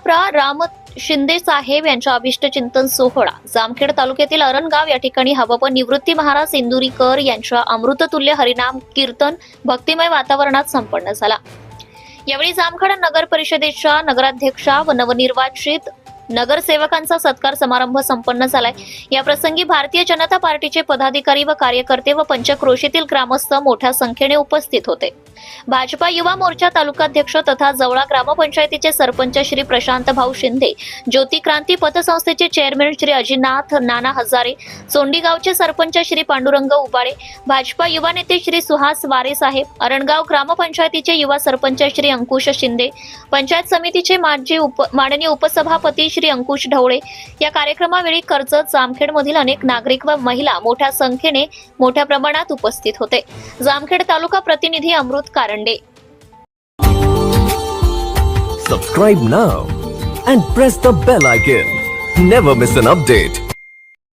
प्रा. राम शिंदे साहेब यांच्या अभिष्ट चिंतन सोहळा जामखेड तालुक्यातील अरणगाव या ठिकाणी हवा व निवृत्ती महाराज इंदुरीकर यांच्या अमृततुल्य हरिनाम कीर्तन भक्तिमय वातावरणात संपन्न झाला। यावेळी जामखेड नगर परिषदेच्या नगराध्यक्षा व नवनिर्वाचित नगरसेवकांचा सत्कार समारंभ संपन्न झालाय। या प्रसंगी भारतीय जनता पार्टीचे पदाधिकारी व कार्यकर्ते व पंचक्रोशीतील ग्रामस्थ मोठ्या संख्येने उपस्थित होते। भाजपा युवा मोर्चा तालुकाध्यक्ष तथा जवळा ग्रामपंचायतीचे सरपंच श्री प्रशांत भाऊ शिंदे, ज्योती क्रांती पतसंस्थेचे चेअरमन श्री अजिनाथ नाना हजारे, सोंडी गावचे सरपंच श्री पांडुरंग उबाळे, भाजपा युवा नेते श्री सुहास वारे साहेब, अरणगाव ग्रामपंचायतीचे युवा सरपंच श्री अंकुश शिंदे, पंचायत समितीचे माननीय उपसभापती श्री अंकुश ढवळे। या कार्यक्रमावेळी कर्जत जामखेडमधील अनेक नागरिक व महिला मोठ्या प्रमाणात उपस्थित होते। जामखेड तालुका प्रतिनिधी अमृत Karande. Subscribe now and press the bell icon. Never miss an update.